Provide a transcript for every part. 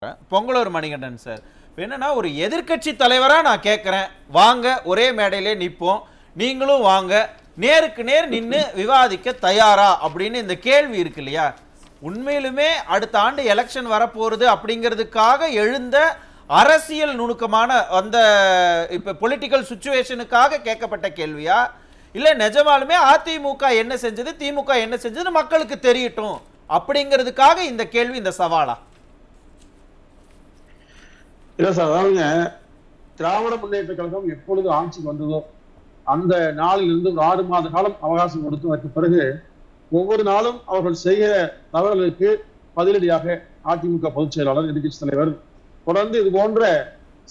Pongalur Manikandan sir. என்னன்னா ஒரு எதிர்க்கட்சி தலைவரா நான் கேட்கிறேன், வாங்க ஒரே மேடையிலே நிற்போம், நீங்களும் வாங்க, நேருக்கு நேர் நின்று விவாதிக்க தயாரா அப்படின்னு இந்த கேள்வி இருக்கு இல்லையா? உண்மையிலுமே அடுத்த ஆண்டு எலெக்ஷன் வரப்போறது அப்படிங்கிறதுக்காக எழுந்த அரசியல் நுணுக்கமான அந்த இப்ப பொலிட்டிக்கல் சுச்சுவேஷனுக்காக கேட்கப்பட்ட கேள்வியா, இல்ல நிஜமாலுமே அதிமுக என்ன செஞ்சது, திமுக என்ன செஞ்சது மக்களுக்கு தெரியட்டும் அப்படிங்கிறதுக்காக இந்த கேள்வி, இந்த சவாலா? இல்ல சார், அதாவதுங்க, திராவிட முன்னேற்ற கழகம் எப்பொழுது ஆட்சிக்கு வந்ததோ அந்த நாளிலிருந்து ஒரு 6 மாத காலம் அவகாசம் கொடுத்து அதற்கு பிறகு ஒவ்வொரு நாளும் அவர்கள் செய்கிற தவறுகளுக்கு பதிலடியாக அதிமுக பொதுச் செயலாளர், எதிர்க்கட்சி தலைவர் தொடர்ந்து இது போன்ற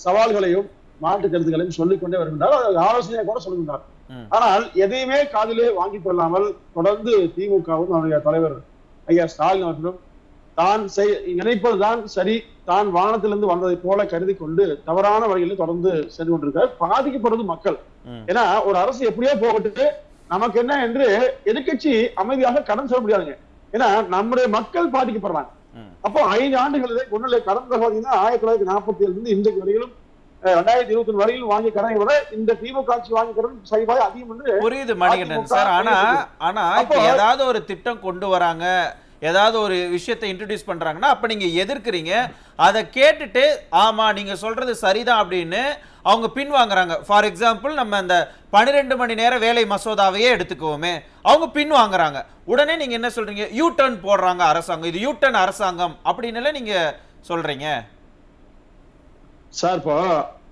சவால்களையும் மாற்று கருத்துக்களையும் சொல்லிக்கொண்டே வருகின்றார். அது ஆலோசனையாக கூட சொல்லுகின்றார். ஆனால் எதையுமே காதிலே வாங்கிக் கொள்ளாமல் தொடர்ந்து திமுகவும் அவருடைய தலைவர் ஐயா ஸ்டாலின் அவர்களும் தான் நினைப்பதுதான் சரி, தான் வானத்திலிருந்து வந்ததை போல கருதி கொண்டு தவறான வழிகளில் தொடர்ந்து சென்று கொண்டிருக்கார். பாதிக்கப்படுவது மக்கள். ஏன்னா ஒரு அரசு எப்படியோ போகட்டு நமக்கு என்ன என்று எதிர்கட்சி அமைதியாக கடன் சொல்ல முடியாதுங்க. ஏன்னா நம்முடைய மக்கள் பாதிக்கப்படுறாங்க. அப்போ 5 ஆண்டுகளிலே ஒன்றிலே கடந்த பாத்தீங்கன்னா 1947 இருந்து இன்றைக்கு வரையிலும் 2021 வரையிலும் வாங்கிய கடனை விட இந்த திமுக ஆட்சி வாங்கிய கடன் சரிபாய் அதிகம் என்று புரியுது மணிகண்டன் சார். ஆனா இப்ப ஏதாவது ஒரு திட்டம் கொண்டு வராங்க, ஏதாவது ஒரு விஷயத்தை இன்ட்ரோடியூஸ் பண்றாங்கன்னா அப்ப நீங்க எதிர்க்கிறீங்க, அதை கேட்டுட்டு ஆமா நீங்க சொல்றது சரிதான் அப்படின்னு அவங்க பின் வாங்குறாங்க. ஃபார் எக்ஸாம்பிள் நம்ம அந்த 12 மணி நேர வேலை மசோதாவையே எடுத்துக்குவோமே, அவங்க பின் வாங்குறாங்க. உடனே நீங்க என்ன சொல்றீங்க, யூ டர்ன் போடுறாங்க அரசாங்கம், இது யூ டர்ன் அரசாங்கம் அப்படின்னு நீங்க சொல்றீங்க சார். இப்போ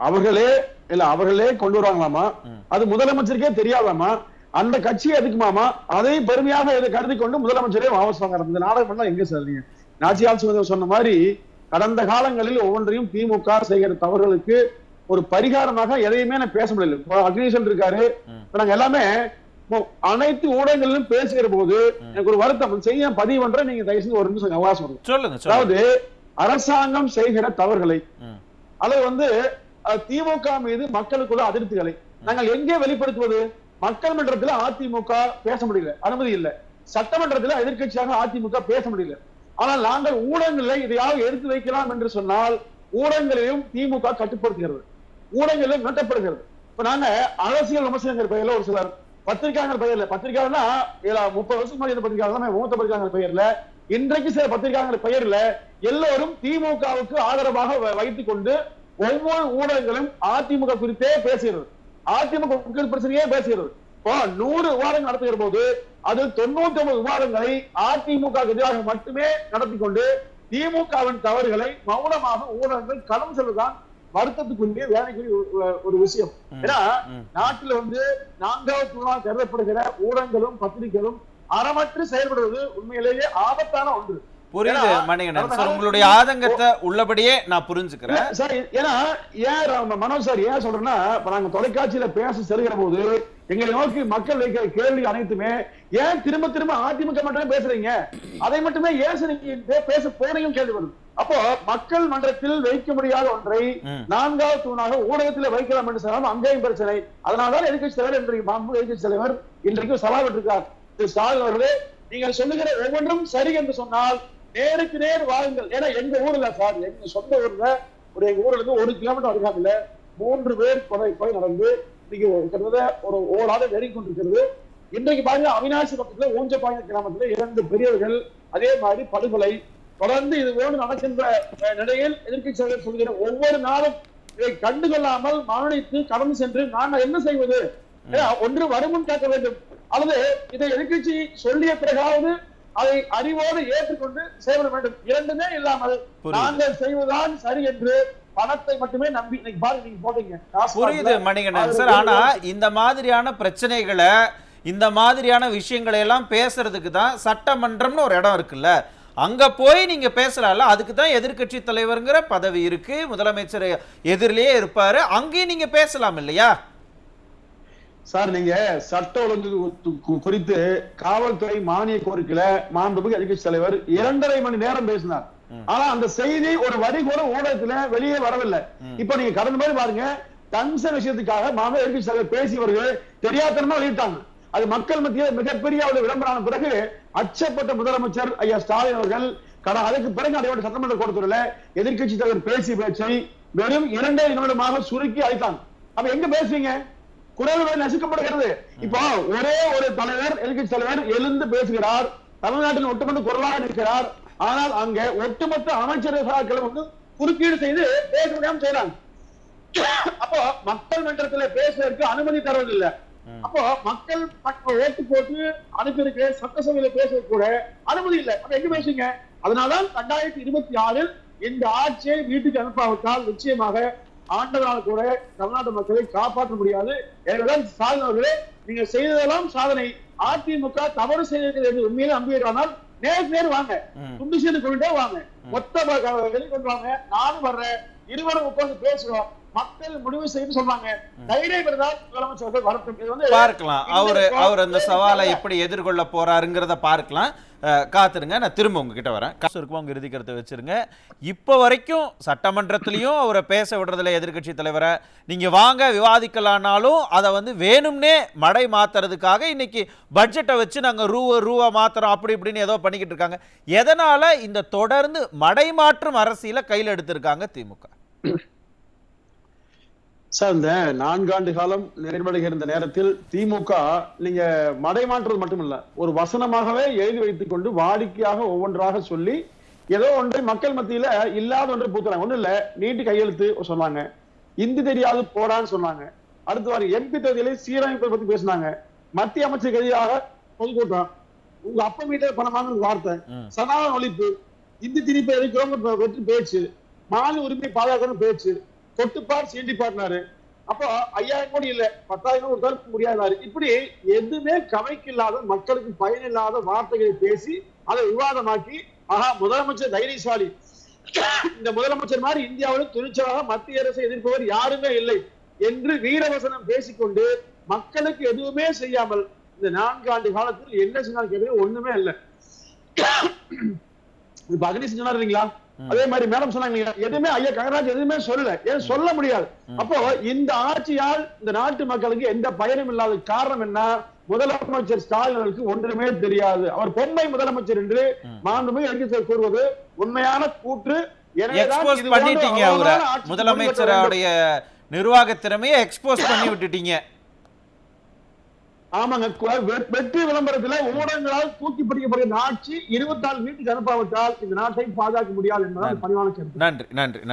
அவர்களே கொண்டு வராங்களாமா, அது முதலமைச்சருக்கே தெரியாதாமா, அந்த கட்சி எதுக்குமாமா, அதையும் பெருமையாக கருதி கொண்டு முதலமைச்சரே வாபஸ் வாங்குறது. இந்த நாடகம் எங்க சார்? நீங்க நாச்சியால் சொன்ன மாதிரி கடந்த காலங்களில் ஒவ்வொன்றையும் திமுக செய்கிற தவறுகளுக்கு ஒரு பரிகாரமாக எதையுமே நான் பேச முடியல. அக்னிஷன் இருக்காரு, நாங்க எல்லாமே அனைத்து ஊடகங்களிலும் பேசுகிற போது எனக்கு ஒரு வருத்தம் செய்ய பதிவு பண்ற. நீங்க தயவுசெய்து ஒரு நிமிஷம் அவகாசம் சொல்லுங்க. அதாவது அரசாங்கம் செய்கிற தவறுகளை அல்லது திமுக மீது மக்களுக்குள்ள அதிருப்திகளை நாங்கள் எங்கே வெளிப்படுத்துவது? மக்கள் மன்றத்தில் அதிமுக பேச முடியல, அனுமதி இல்லை. சட்டமன்றத்தில் எதிர்கட்சியாக அதிமுக பேச முடியல. ஆனால் நாங்கள் ஊடகங்களில் இதையாவது எடுத்து வைக்கலாம் என்று சொன்னால் ஊடகங்களையும் திமுக கட்டுப்படுத்துகிறது, ஊடகங்களிலும் மிரட்டப்படுகிறது. இப்ப நாங்க அரசியல் விமர்சனங்கள் பெயர்ல ஒரு சிலர் பத்திரிகையாளர் பெயர்ல, பத்திரிகையாளர்னா 30 வருஷம் முன்னாடி பத்திரிகையாளர் மூத்த பத்திரிகையாளர் பெயர்ல, இன்றைக்கு சில பத்திரிகையாளர் பெயர்ல எல்லோரும் திமுகவுக்கு ஆதரவாக வைத்துக் கொண்டு ஒவ்வொரு ஊடகங்களும் அதிமுக குறித்தே பேசுகிறது, அதிமுக பிரச்சனையே பேசுகிறது. இப்போ 100 விவாதங்கள் நடத்துகிற போது அது 99 விவாதங்களை அதிமுக எதிராக மட்டுமே நடத்தி கொண்டு திமுகவின் தவறுகளை மௌனமாக ஊடகங்கள் கடன் சொல்லுதான் வருத்தத்துக்குரிய வேலைக்குரிய ஒரு விஷயம். ஏன்னா நாட்டில் 4வது தூணாக கருதப்படுகிற ஊடகங்களும் பத்திரிகைகளும் அறமற்று செயல்படுவது உண்மையிலேயே ஆபத்தான ஒன்று. புரியுது மணிகண்டன் சார், உங்களுடைய ஆதங்கத்தை உள்ளபடியே நான் புரிஞ்சுக்கிறேன் சார். ஏன்னா ஏன் மனோஜ் சார் ஏன் சொல்றேன்னா, இப்ப நாங்க தொலைக்காட்சியில பேச செல்கிற போது எங்களை நோக்கி மக்கள் வைக்கிற கேள்வி அனைத்துமே ஏன் திரும்ப திரும்ப அதிமுக மட்டுமே பேசுறீங்க, அதை மட்டுமே ஏன் நீங்க பேச போறீங்க கேள்வி வருது. அப்போ மக்கள் மன்றத்தில் வைக்க முடியாத ஒன்றை 4வது தூணாக ஊடகத்தில் வைக்கலாம் என்று சொன்னாலும் அங்கேயும் பிரச்சனை. அதனால்தான் எதிர்கட்சி தலைவர் இன்றைக்கு எதிர்கட்சி தலைவர் இன்றைக்கு சவால் விட்டிருக்கார். ஸ்டாலின் அவர்களே, நீங்கள் சொல்லுகிற ஒவ்வொன்றும் சரி என்று சொன்னால் நேருக்கு நேர் வாருங்கள். ஏன்னா எங்க ஊர்ல சார், எங்க சொந்த ஊர்ல எங்க ஊர்ல இருந்து 1 கிலோமீட்டர் அருகாமையில 3 பேர் கொலை நடந்து இன்னைக்கு கிட்டத்தட்ட ஒரு ஓராத நெருங்கி கொண்டிருக்கிறது. இன்றைக்கு பாருங்க அவினாசி பக்கத்துல ஊஞ்சப்பாங்க கிராமத்துல 2 பெரியவர்கள் அதே மாதிரி படுகொலை தொடர்ந்து இது போன்று நடக்கின்ற நிலையில் எதிர்க்கட்சி சொல்கிற ஒவ்வொரு நாளும் இதை கண்டுகொள்ளாமல் மரணித்து கடந்து சென்று நாங்கள் என்ன செய்வது? ஒன்று வருமுன் காக்க வேண்டும், அல்லது இதை எதிர்க்கட்சி சொல்லிய பிறகாவது அதை அறிவோடு ஏற்றுக்கொண்டு செயல்பட வேண்டும். இரண்டுமே இல்லாமல் நாங்கள் செய்வதுதான் சரி என்று பணத்தை மட்டுமே நம்பி இன்னைக்கு பாருங்க நீங்க போட்டீங்க. புரியுது மணிகண்டன் சார். ஆனா இந்த மாதிரியான பிரச்சனைகளை, இந்த மாதிரியான விஷயங்களை எல்லாம் பேசுறதுக்கு தான் சட்டமன்றம்னு ஒரு இடம் இருக்குல்ல, அங்க போய் நீங்க பேசலாம்ல. அதுக்கு தான் எதிர்கட்சி தலைவர்ங்கிற பதவி இருக்கு, முதலமைச்சர் எதிரிலேயே இருப்பாரு, அங்கேயும் நீங்க பேசலாம் இல்லையா சார்? நீங்க சட்ட ஒழுங்கு குறித்து காவல்துறை மானிய கோரிக்கையில மாண்புமிகு எதிர்க்கட்சி தலைவர் 2.5 மணி நேரம் பேசினார். ஆனா அந்த செய்தி ஒரு வரி கூட ஊடகத்துல வெளியே வரவில்லை. இப்ப நீங்க கடந்த மாதிரி பாருங்க, கன்சர்ன் விஷயத்துக்காக மாநில எதிர்க்கட்சி தலைவர் பேசியவர்கள் தெரியாதனமா வெளியிட்டாங்க. அது மக்கள் மத்தியில் மிகப்பெரிய விளம்பரம் பிறகு அச்சப்பட்ட முதலமைச்சர் ஐயா ஸ்டாலின் அவர்கள் அதுக்கு பிறகு அடையாள சட்டமன்ற கூட்டத்தொடரில் எதிர்க்கட்சி தலைவர் பேசிய பேச்சை வெறும் 2 நிமிடமாக சுருக்கி அழைத்தாங்க. அப்ப எங்க பேசுவீங்க? குரல் நசுக்கப்படுகிறது. இப்போ ஒரே ஒரு தலைவர், எதிர்க்கட்சி தலைவர் எழுந்து பேசுகிறார், தமிழ்நாட்டின் ஒட்டுமொத்த குரலாக நிற்கிறார். ஆனால் அங்க ஒட்டுமொத்த அமைச்சர்கள் வந்து குறுக்கீடு செய்து பேச முடியாம செய்யறாங்க. அப்போ மக்கள் மன்றத்தில் பேசுவதற்கு அனுமதி தருவதில்லை. அப்போ மக்கள் ஓட்டு போட்டு அனுப்பியிருக்க சட்டசபையில பேசுவது கூட அனுமதி இல்லை. அப்ப எங்க பேசுங்க? அதனால்தான் 2026 இந்த ஆட்சியை வீட்டுக்கு அனுப்பாவிட்டால் நிச்சயமாக ஆண்டவரால் கூட தமிழ்நாட்டு மக்களை காப்பாற்ற முடியாது. எனவேதான் ஸ்டாலின் அவர்களே, நீங்க செய்ததெல்லாம் சாதனை. அதிமுக தவறு செய்திருக்கிறது என்று உண்மையிலே நம்புகிறானால் நேர் வாங்க, துண்டு சேர்ந்து கொண்டே வாங்க, மொத்த வெளிக்கொண்டு வாங்க. நானும் வர்றேன், இருவரும் உட்கார்ந்து பேசுறோம், மக்கள் முடிவு செய்து சொல்றாங்க. தைரியம் இருந்தால் முதலமைச்சர்கள் வரட்டும். இது வந்து பார்க்கலாம், அவர் அந்த சவாலை எப்படி எதிர்கொள்ள போறாருங்கிறத பார்க்கலாம். காத்துருங்க, நான் திரும்ப உங்ககிட்ட வரேன். காசு இருக்கும், உங்க இறுதி கருத்தை வச்சிருங்க. இப்போ வரைக்கும் சட்டமன்றத்திலையும் அவரை பேச விடுறதுல எதிர்கட்சி தலைவரை, நீங்க வாங்க விவாதிக்கலானாலும் அதை வந்து வேணும்னே மடை மாத்துறதுக்காக இன்னைக்கு பட்ஜெட்டை வச்சு நாங்க ரூவா மாத்துறோம் அப்படி இப்படின்னு ஏதோ பண்ணிக்கிட்டு இருக்காங்க. எதனால இந்த தொடர்ந்து மடை மாற்றும் அரசியலை கையில் எடுத்திருக்காங்க திமுக? சார், இந்த 4 ஆண்டு காலம் நிறைவடைகிற இந்த நேரத்தில் திமுக நீங்க மடை மாற்றுவது மட்டுமல்ல, ஒரு வசனமாகவே எழுதி வைத்துக் கொண்டு வாடிக்கையாக ஒவ்வொன்றாக சொல்லி ஏதோ ஒன்றை மக்கள் மத்தியில இல்லாத ஒன்றை பூத்துறாங்க. ஒண்ணு இல்ல, நீட்டு கையெழுத்து சொன்னாங்க, இந்தி தெரியாது போடான்னு சொன்னாங்க. அடுத்த வாரம் எம்பி தொகுதியிலே சீரமைப்பை பத்தி பேசினாங்க. மத்திய அமைச்சருக்கு எதிராக பொதுக்கூட்டம், உங்க அப்ப வீட்டை பணமான வார்த்தை, சனாதன ஒழிப்பு, இந்தி திணிப்பை எதிர்க்கிறோம் வெற்றி பேச்சு, மாநில உரிமை பாதுகாக்கணும் பேச்சு, கொட்டுப்பாடு சீண்டிப்பாட்டினாரு. அப்போ 5000 கோடி இல்ல 10,000 கொடுத்தாலும் முடியாது. இப்படி எதுவுமே கமைக்கில்லாத மக்களுக்கு பயனில்லாத வார்த்தைகளை பேசி அதை விவாதமாக்கி, ஆஹா முதலமைச்சர் தைரியசாலி, இந்த முதலமைச்சர் மாதிரி இந்தியாவில் துணிச்சலாக மத்திய அரசை எதிர்ப்பவர் யாருமே இல்லை என்று வீரவசனம் பேசிக்கொண்டு மக்களுக்கு எதுவுமே செய்யாமல் இந்த 4 ஆண்டு காலத்தில் என்ன செஞ்சாலும் கேட்க ஒண்ணுமே இல்லை. இப்ப அக்னி சொன்னார் இல்லைங்களா, அதே மாதிரி மேடம் சொன்னாங்க, எதுவுமே ஐயா கனகராஜ் எதுவுமே சொல்லல, ஏன் சொல்ல முடியாது. அப்போ இந்த ஆட்சியால் இந்த நாட்டு மக்களுக்கு எந்த பயனும் இல்லாத காரணம் என்ன? முதலமைச்சர் ஸ்டாலின் அவர்களுக்கு ஒன்றுமே தெரியாது. அவர் பொம்மை முதலமைச்சர் என்று மாண்புமிகு எதிர்க்கட்சிகள் கூறுவது உண்மையான கூற்று. எக்ஸ்போஸ் பண்ணிட்டீங்க, அவரை முதலமைச்சருடைய நிர்வாக திறமையை எக்ஸ்போஸ் பண்ணி விட்டுட்டீங்க. ஆமாங்க, வெற்றி விளம்பரத்தில் ஊடகங்களால் தூக்கி பிடிக்கப்படுகிற ஆட்சி 24 வீட்டுக்கு அனுப்பாவிட்டால் இந்த நாட்டை பாதுகாக்க முடியாது என்பதால் பணிவான கருத்து. நன்றி.